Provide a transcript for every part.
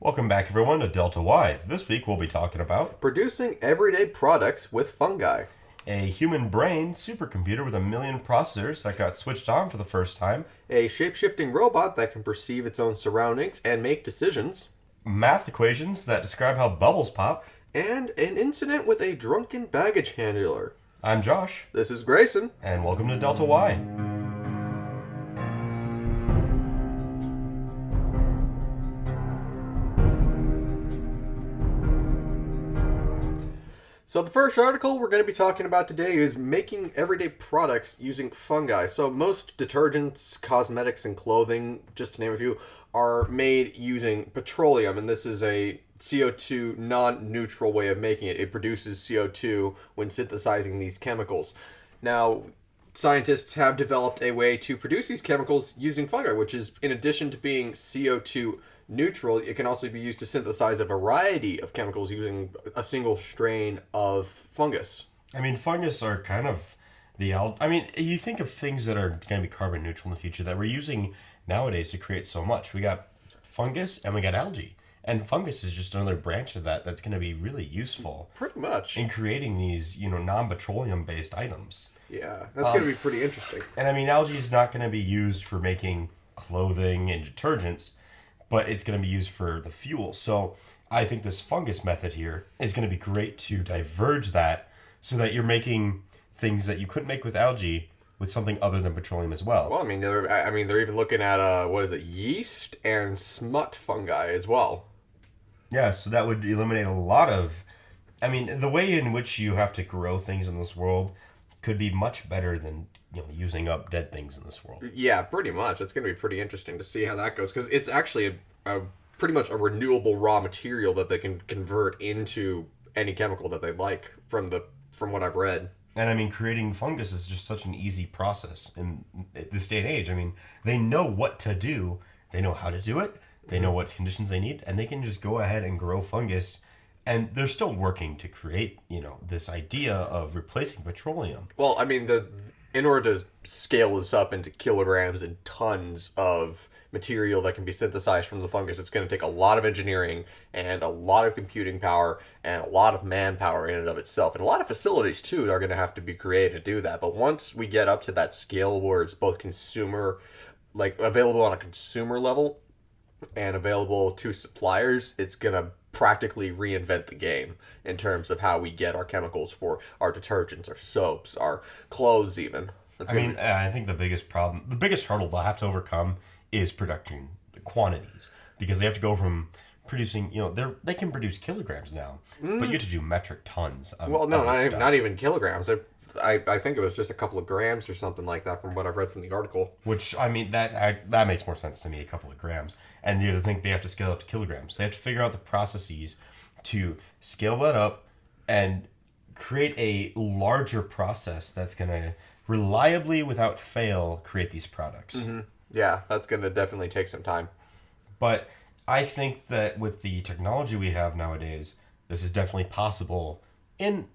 Welcome back, everyone, to Delta Y. This week we'll be talking about Producing everyday products with fungi. a human brain supercomputer with 1 million processors that got switched on for the first time, A shape-shifting robot that can perceive its own surroundings and make decisions. math equations that describe how bubbles pop. And an incident with a drunken baggage handler. I'm Josh, This is Grayson. and welcome to Delta Y. So the first article we're going to be talking about today is making everyday products using fungi. So most detergents, cosmetics, and clothing, just to name a few, are made using petroleum, and this is a CO2 non-neutral way of making it. It produces CO2 when synthesizing these chemicals. Now, scientists have developed a way to produce these chemicals using fungi, which is, in addition to being CO2 neutral, it can also be used to synthesize a variety of chemicals using a single strain of fungus. I mean, fungus are kind of you think of things that are going to be carbon neutral in the future that we're using nowadays to create so much. We got fungus and we got algae. And fungus is just another branch of that that's going to be really useful Pretty much. in creating these, non-petroleum based items. Yeah, that's going to be pretty interesting. And I mean, algae is not going to be used for making clothing and detergents, but it's going to be used for the fuel. So I think this fungus method here is going to be great to diverge that so that you're making things that you couldn't make with algae with something other than petroleum as well. Well, they're even looking at yeast and smut fungi as well. Yeah, so that would eliminate a lot of... I mean, the way in which you have to grow things in this world could be much better than using up dead things in this world. Yeah, pretty much. It's going to be pretty interesting to see how that goes, because it's actually a pretty much a renewable raw material that they can convert into any chemical that they like from what I've read. And I mean, creating fungus is just such an easy process in this day and age. I mean, they know what to do, they know how to do it, they know what conditions they need, and they can just go ahead and grow fungus. And they're still working to create, this idea of replacing petroleum. Well, I mean, in order to scale this up into kilograms and tons of material that can be synthesized from the fungus, it's going to take a lot of engineering and a lot of computing power and a lot of manpower in and of itself. And a lot of facilities, too, are going to have to be created to do that. But once we get up to that scale where it's both available on a consumer level and available to suppliers, it's going to practically reinvent the game in terms of how we get our chemicals for our detergents, our soaps, our clothes even. I think the biggest hurdle they'll have to overcome is production quantities, because they have to go from producing, they can produce kilograms now, but you have to do metric tons of not even kilograms. I think it was just a couple of grams or something like that from what I've read from the article. Which, I mean, that makes more sense to me, a couple of grams. And the other thing, they have to scale up to kilograms. They have to figure out the processes to scale that up and create a larger process that's going to reliably, without fail, create these products. Mm-hmm. Yeah, that's going to definitely take some time. But I think that with the technology we have nowadays, this is definitely possible in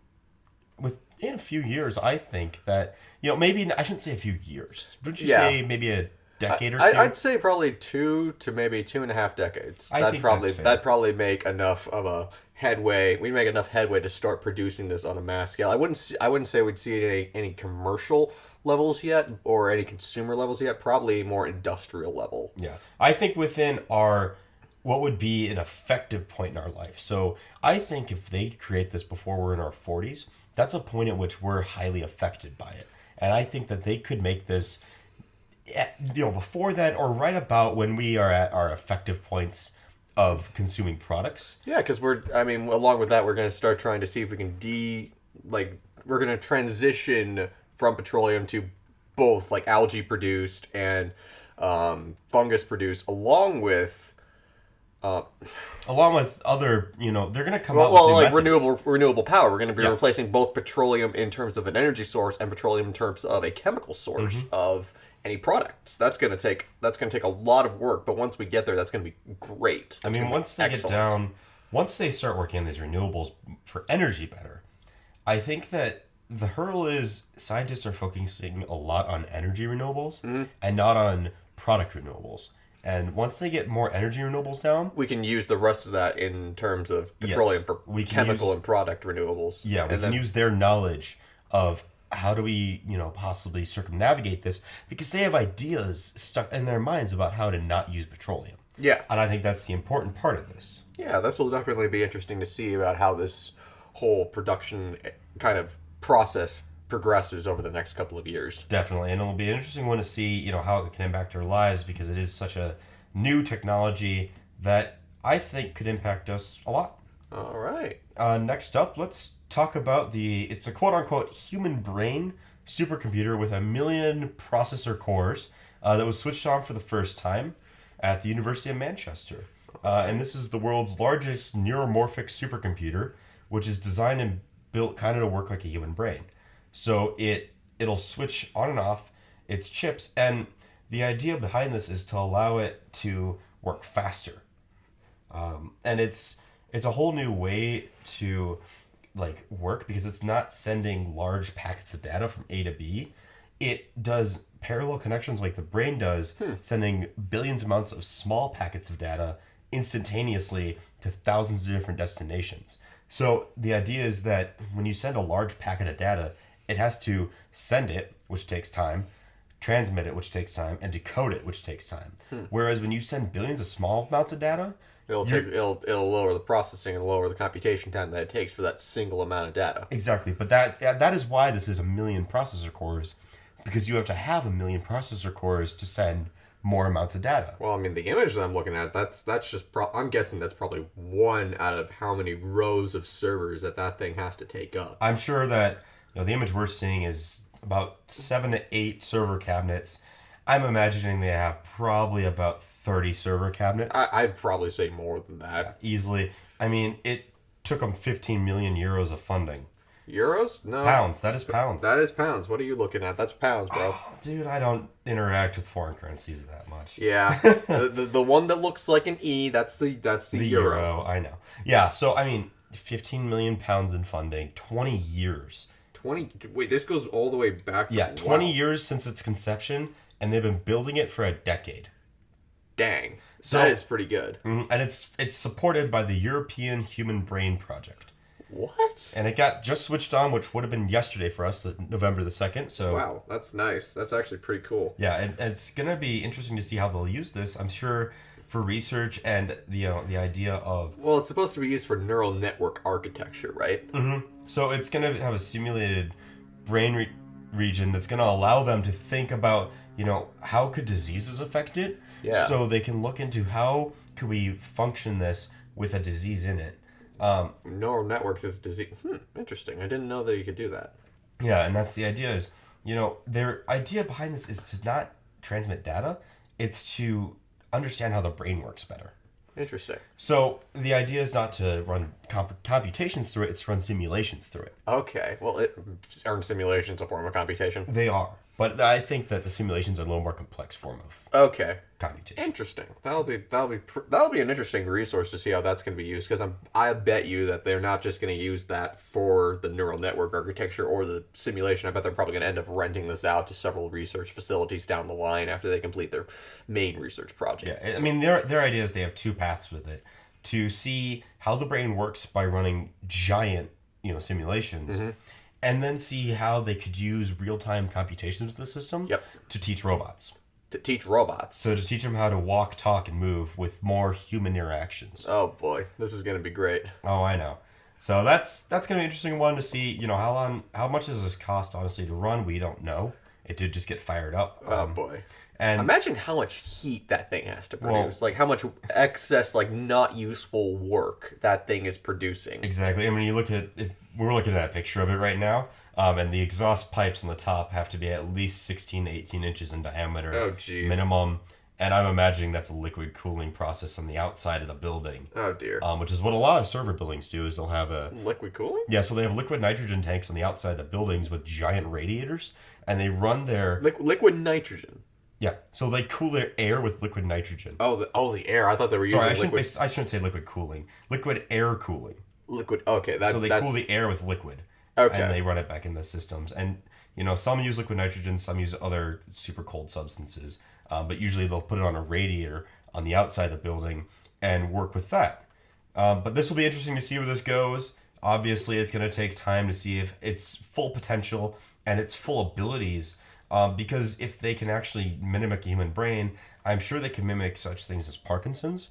a few years. I think that, maybe, I shouldn't say a few years. Would you say maybe a decade or two? I'd say probably 2 to maybe 2.5 decades. That'd probably make enough of a headway. We'd make enough headway to start producing this on a mass scale. I wouldn't say we'd see it at any commercial levels yet or any consumer levels yet. Probably more industrial level. Yeah. I think within what would be an effective point in our life. So I think if they create this before we're in our 40s, that's a point at which we're highly affected by it. And I think that they could make this, before then or right about when we are at our effective points of consuming products. Yeah, because along with that, we're going to start trying to see if we can we're going to transition from petroleum to both algae produced and fungus produced, along with other, they're going to come out with new methods. renewable power. We're going to be replacing both petroleum in terms of an energy source and petroleum in terms of a chemical source of any products. That's going to take a lot of work, but once we get there, that's going to be great. Once they start working on these renewables for energy better, I think that the hurdle is scientists are focusing a lot on energy renewables and not on product renewables. And once they get more energy renewables down, We can use the rest of that in terms of petroleum for we can chemical use- and product renewables. yeah, we and can then, use their knowledge of how do we, possibly circumnavigate this because they have ideas stuck in their minds about how to not use petroleum. yeah, And I think that's the important part of this. yeah, this will definitely be interesting to see about how this whole production kind of process progresses over the next couple of years. Definitely. And it'll be an interesting one to see, how it can impact our lives because it is such a new technology that I think could impact us a lot. All right. Next up, let's talk about it's a quote unquote human brain supercomputer with 1 million processor cores that was switched on for the first time at the University of Manchester. And this is the world's largest neuromorphic supercomputer, which is designed and built kind of to work like a human brain. So it'll switch on and off its chips, and the idea behind this is to allow it to work faster. And it's a whole new way to work because it's not sending large packets of data from A to B. It does parallel connections like the brain does, sending billions amounts of small packets of data instantaneously to thousands of different destinations. So the idea is that when you send a large packet of data, it has to send it, which takes time, transmit it, which takes time, and decode it, which takes time. Whereas when you send billions of small amounts of data, It'll lower the processing and lower the computation time that it takes for that single amount of data. exactly. But that is why this is 1 million processor cores, because you have to have 1 million processor cores to send more amounts of data. Well, I mean, the image that I'm looking at, that's just I'm guessing that's probably one out of how many rows of servers that thing has to take up. I'm sure that the image we're seeing is about 7 to 8 server cabinets. I'm imagining they have probably about 30 server cabinets. I'd probably say more than that. Easily. I mean, it took them 15 million euros of funding. Euros? No. Pounds. That is pounds. That is pounds. What are you looking at? That's pounds, bro. Oh, dude, I don't interact with foreign currencies that much. Yeah. the one that looks like an E, that's the euro. I know. Yeah, so, I mean, 15 million pounds in funding, 20 years. 20. Wait, this goes all the way back to. Yeah, 20 wow. years since its conception, and they've been building it for a decade. Dang. So- that is pretty good. And it's supported by the European Human Brain Project. What? And it got just switched on, which would have been yesterday for us, November the 2nd. So Wow, that's nice. That's actually pretty cool. yeah, and it's gonna be interesting to see how they'll use this. I'm sure for research and the idea of Well, it's supposed to be used for neural network architecture, right? so it's gonna have a simulated brain region that's gonna allow them to think about how could diseases affect it. Yeah. So they can look into how could we function this with a disease in it. Neural networks is disease. Interesting. I didn't know that you could do that. Yeah, and that's the idea is, their idea behind this is to not transmit data, it's to understand how the brain works better. Interesting. So the idea is not to run computations through it, it's to run simulations through it. Okay. Well, earned simulation's a form of computation. They are. But I think that the simulations are a little more complex form of Okay. computation. Interesting. That'll be an interesting resource to see how that's going to be used, because I bet you that they're not just going to use that for the neural network architecture or the simulation. I bet they're probably going to end up renting this out to several research facilities down the line after they complete their main research project. Yeah, I mean, their idea is they have two paths with it. To see how the brain works by running giant, simulations, and then see how they could use real-time computations with the system to teach robots. To teach robots. So to teach them how to walk, talk, and move with more human interactions. Oh boy, this is going to be great. Oh, I know. So that's gonna be an interesting one to see. How much does this cost? Honestly, to run, we don't know. It did just get fired up. Oh boy. And imagine how much heat that thing has to produce. Like how much excess, not useful work that thing is producing. exactly. I mean, if we're looking at a picture of it right now, and the exhaust pipes on the top have to be at least 16 to 18 inches in diameter. Oh, jeez. Minimum. And I'm imagining that's a liquid cooling process on the outside of the building. Oh dear. Which is what a lot of server buildings do. Is they'll have Liquid cooling? so they have liquid nitrogen tanks on the outside of the buildings with giant radiators, and they run their Liquid nitrogen. So they cool their air with liquid nitrogen. Oh, the air. I thought they were using Sorry, liquid. I shouldn't say liquid cooling. Liquid air cooling. Liquid. Okay, So they that's cool the air with liquid. Okay. And they run it back in the systems. And some use liquid nitrogen, some use other super cold substances. But usually they'll put it on a radiator on the outside of the building and work with that. But this will be interesting to see where this goes. Obviously, it's going to take time to see if its full potential and its full abilities. Because if they can actually mimic a human brain, I'm sure they can mimic such things as Parkinson's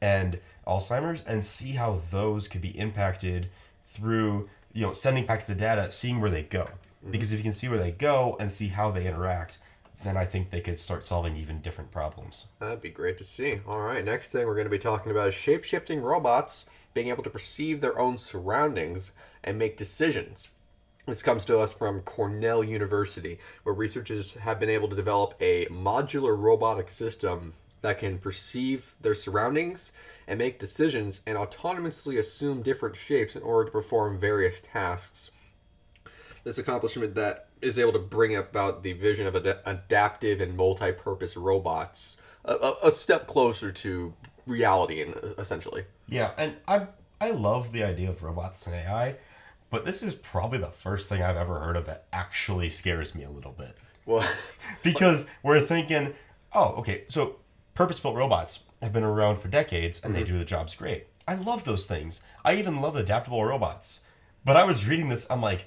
and Alzheimer's, and see how those could be impacted through sending packets of data, seeing where they go. Because if you can see where they go and see how they interact, then I think they could start solving even different problems. That'd be great to see. All right, next thing we're going to be talking about is shape-shifting robots being able to perceive their own surroundings and make decisions. This comes to us from Cornell University, where researchers have been able to develop a modular robotic system that can perceive their surroundings and make decisions and autonomously assume different shapes in order to perform various tasks. This accomplishment that is able to bring about the vision of adaptive and multi-purpose robots a step closer to reality, essentially. Yeah, and I love the idea of robots and AI, but this is probably the first thing I've ever heard of that actually scares me a little bit. Well, because we're thinking, oh, okay, so purpose-built robots have been around for decades, and they do the jobs great. I love those things. I even love adaptable robots. But I was reading this, I'm like,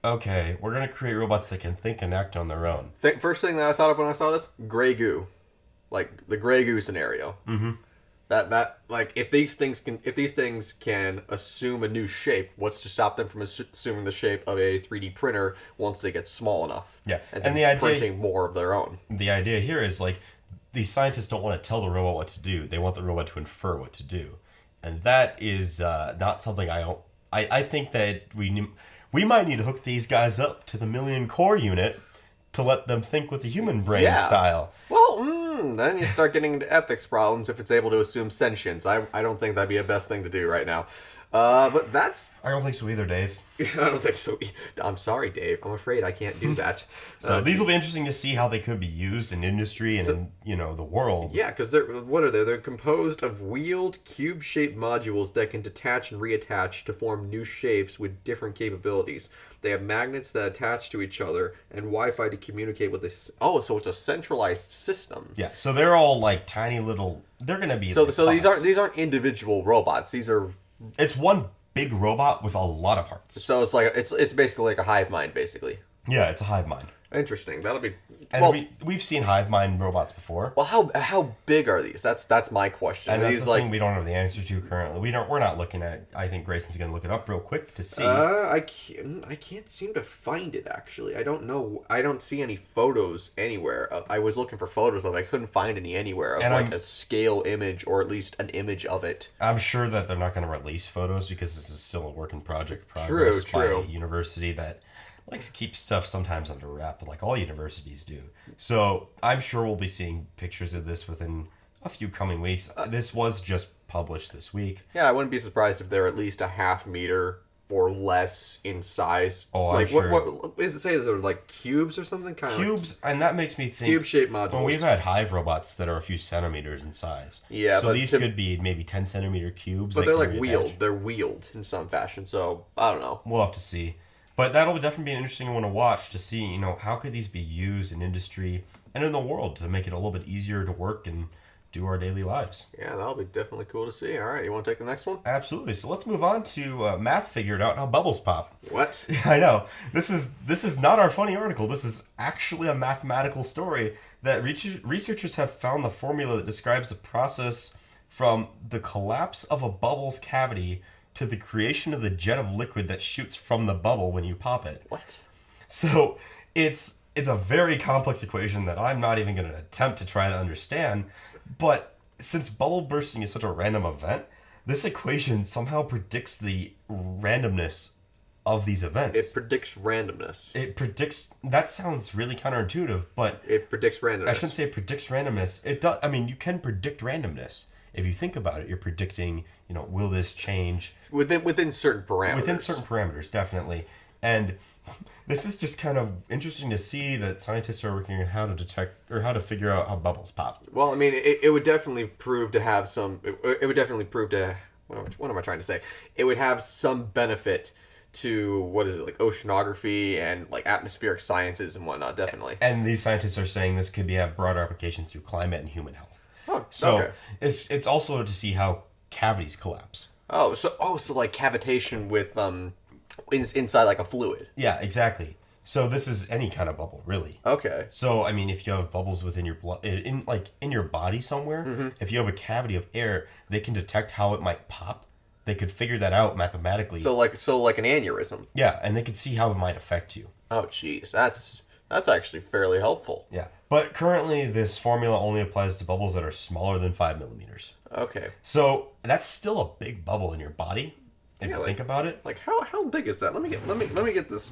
okay, we're going to create robots that can think and act on their own. First thing that I thought of when I saw this, gray goo. Like the gray goo scenario. Mm-hmm. That like if these things can assume a new shape, what's to stop them from assuming the shape of a 3D printer once they get small enough? Yeah, and the idea, printing more of their own. The idea here is like these scientists don't want to tell the robot what to do; they want the robot to infer what to do, and that is not something I think that we might need to hook these guys up to the million core unit to let them think with the human brain style. Well, then you start getting into ethics problems if it's able to assume sentience. I don't think that'd be a best thing to do right now. But that's... I don't think so either, Dave. I don't think so. I'm sorry, Dave. I'm afraid I can't do that. So these will be interesting to see how they could be used in industry and in the world. Yeah, because what are they? They're composed of wheeled, cube-shaped modules that can detach and reattach to form new shapes with different capabilities. They have magnets that attach to each other and Wi-Fi to communicate with this. Oh, so it's a centralized system. Yeah, so they're all like tiny little. They're gonna be. So these aren't individual robots. These are. It's one big robot with a lot of parts. So it's basically like a hive mind, basically. Yeah, it's a hive mind. Interesting. That'll be. And we've seen hive mind robots before. Well, how big are these? That's my question. And that's the thing we don't have the answer to currently. We're not looking at. I think Grayson's gonna look it up real quick to see. I can't seem to find it actually. I don't know. I don't see any photos anywhere. I was looking for photos of it. I couldn't find any anywhere of a scale image or at least an image of it. I'm sure that they're not going to release photos because this is still a work in progress by a university that likes to keep stuff sometimes under wrap, like all universities do. So I'm sure we'll be seeing pictures of this within a few coming weeks. This was just published this week. Yeah, I wouldn't be surprised if they're at least a half meter or less in size. Oh, like I'm sure. What does it say? Is there like cubes or something? Cubes, and that makes me think cube-shaped modules. Well, we've had hive robots that are a few centimeters in size. Yeah, so these could be maybe 10-centimeter cubes. But they're like wheeled. They're wheeled in some fashion. So I don't know. We'll have to see. But that'll definitely be an interesting one to watch to see, how could these be used in industry and in the world to make it a little bit easier to work and do our daily lives. Yeah, that'll be definitely cool to see. All right, you want to take the next one? Absolutely. So let's move on to math figured out how bubbles pop. What? I know. This is not our funny article. This is actually a mathematical story that researchers have found the formula that describes the process from the collapse of a bubble's cavity to the creation of the jet of liquid that shoots from the bubble when you pop it. What? So it's a very complex equation that I'm not even going to attempt to try to understand. But since bubble bursting is such a random event, this equation somehow predicts the randomness of these events. It predicts randomness. It predicts. That sounds really counterintuitive, but it predicts randomness. I shouldn't say it predicts randomness. It does. I mean, you can predict randomness. If you think about it, you're predicting, will this change within certain parameters? Within certain parameters, definitely. And this is just kind of interesting to see that scientists are working on how to detect or how to figure out how bubbles pop. Well, I mean, it would definitely prove to have some. It would definitely prove to. What am I trying to say? It would have some benefit to like oceanography and like atmospheric sciences and whatnot. Definitely. And these scientists are saying this could have broader applications to climate and human health. Oh, So Okay. it's also to see how cavities collapse. So like cavitation with inside like a fluid. Yeah, exactly. So this is any kind of bubble, really. Okay. So I mean, if you have bubbles within your blood, in your body somewhere, if you have a cavity of air, they can detect how it might pop. They could figure that out mathematically. So like an aneurysm. Yeah, and they could see how it might affect you. Oh, jeez, that's actually fairly helpful. Yeah, but currently this formula only applies to bubbles that are smaller than 5 millimeters. Okay. So that's still a big bubble in your body. If you think about it, Like how big is that? Let me get this.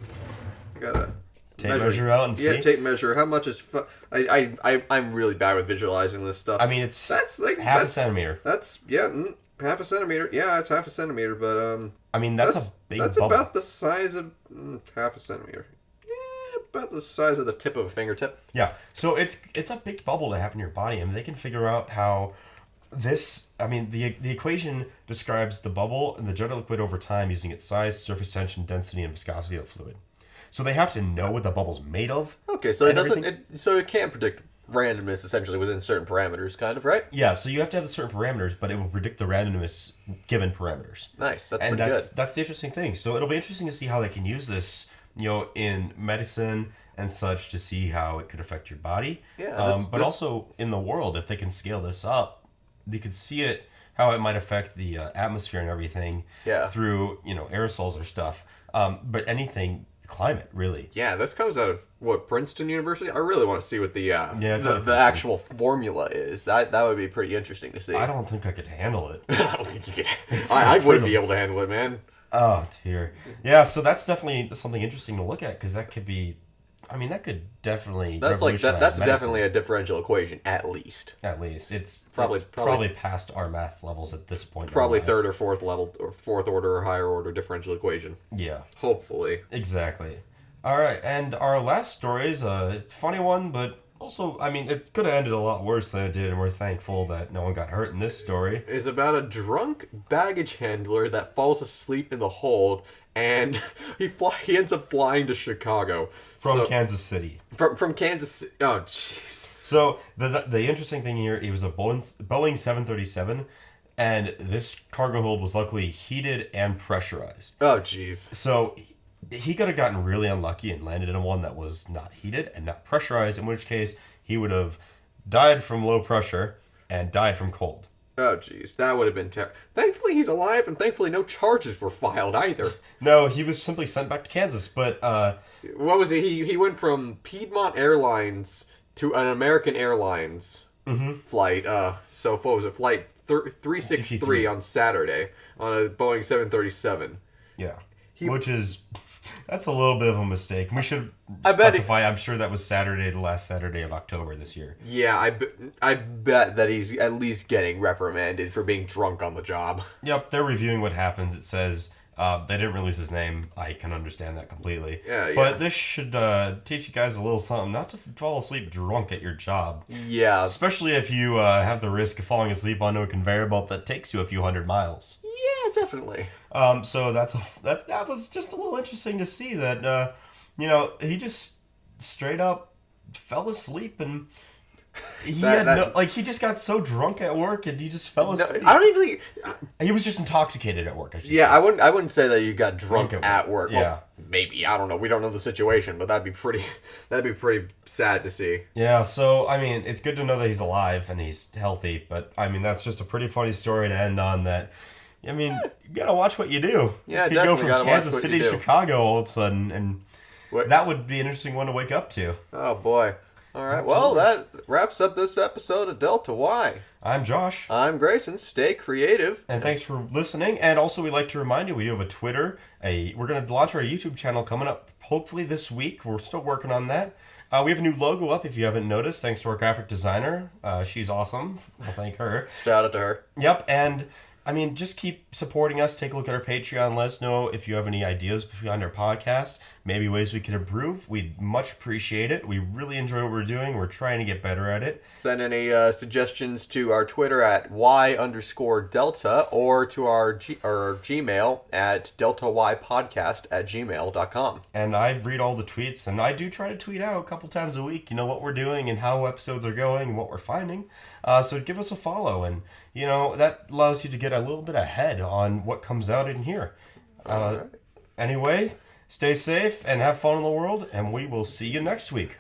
I gotta tape measure out and see. Yeah, tape measure. How much is? I'm really bad with visualizing this stuff. I mean, it's that's like half a centimeter. That's half a centimeter. Yeah, it's half a centimeter, but I mean, that's a big that's bubble. about the size of half a centimeter. Yeah, about the size of the tip of a fingertip. Yeah, so it's a big bubble to have in your body. I mean, they can figure out how this. I mean, the equation describes the bubble and the jet of liquid over time using its size, surface tension, density, and viscosity of the fluid. So they have to know what the bubble's made of. Okay, so it doesn't. everything. So it can't predict randomness essentially within certain parameters, kind of, right? Yeah, so you have to have the certain parameters, but it will predict the randomness given parameters. Nice, that's And pretty that's the interesting thing. So it'll be interesting to see how they can use this, in medicine and such to see how it could affect your body. Yeah, but also in the world, if they can scale this up, they could see it how it might affect the atmosphere and everything. Yeah. Through aerosols or stuff. But anything climate really. Yeah, this comes out of what, Princeton University. I really want to see what the it's out of the actual formula is. That would be pretty interesting to see. I don't think I could handle it. I don't think you could. I wouldn't be able to handle it, man. Oh dear. Yeah, so that's definitely something interesting to look at because that could be. I mean, that could definitely. That's revolutionize medicine. definitely a differential equation at least. At least it's Probably- past our math levels at this point. in our Probably lives. third or fourth level or fourth order or higher order differential equation. Yeah, Hopefully. exactly. All right, and our last story is a funny one, but also, I mean, it could have ended a lot worse than it did, and we're thankful that no one got hurt in this story. Is about a drunk baggage handler that falls asleep in the hold, and he ends up flying to Chicago From Kansas City. From Kansas. Oh, jeez. So the interesting thing here, it was a Boeing 737, and this cargo hold was luckily heated and pressurized. Oh, jeez. So he could have gotten really unlucky and landed in one that was not heated and not pressurized, in which case he would have died from low pressure and died from cold. Oh, jeez. That would have been terrible. Thankfully, he's alive, and thankfully no charges were filed either. No, he was simply sent back to Kansas, but What was it? He went from Piedmont Airlines to an American Airlines flight. So what was it? Flight 363 on Saturday on a Boeing 737. yeah, which is that's a little bit of a mistake. We should I bet specify. I'm sure that was Saturday, the last Saturday of October this year. Yeah, I bet that he's at least getting reprimanded for being drunk on the job. Yep, they're reviewing what happened. It says they didn't release his name. I can understand that completely. Yeah. But this should teach you guys a little something, not to fall asleep drunk at your job. Yeah. Especially if you have the risk of falling asleep onto a conveyor belt that takes you a few hundred miles. Yeah, definitely. So that was just a little interesting to see that, he just straight up fell asleep and he he just got so drunk at work and he just fell No, asleep. I don't even think. He was just intoxicated at work. I should Yeah, say. I wouldn't say that you got drunk at work. Yeah. Well, maybe, I don't know. We don't know the situation, but that'd be pretty sad to see. Yeah, so, I mean, it's good to know that he's alive and he's healthy, but, I mean, that's just a pretty funny story to end on that. I mean, you gotta watch what you do. Yeah, you definitely go from gotta watch Kansas what City you to do. Chicago all of a sudden, and that would be an interesting one to wake up to. Oh boy. All right. Well, that wraps up this episode of Delta Y. I'm Josh. I'm Grayson. Stay creative. And thanks for listening. And also, we'd like to remind you, we do have a Twitter. We're going to launch our YouTube channel coming up hopefully this week. We're still working on that. We have a new logo up if you haven't noticed, thanks to our graphic designer. She's awesome. I'll thank her. Shout out to her. Yep, and I mean, just keep supporting us. Take a look at our Patreon. Let us know if you have any ideas behind our podcast, maybe ways we can improve. We'd much appreciate it. We really enjoy what we're doing. We're trying to get better at it. Send any suggestions to our Twitter at y_delta or to our Gmail at deltaypodcast@gmail.com. And I read all the tweets, and I do try to tweet out a couple times a week, what we're doing and how episodes are going and what we're finding. So give us a follow, and, that allows you to get a little bit ahead on what comes out in here. All right. Anyway, stay safe and have fun in the world, and we will see you next week.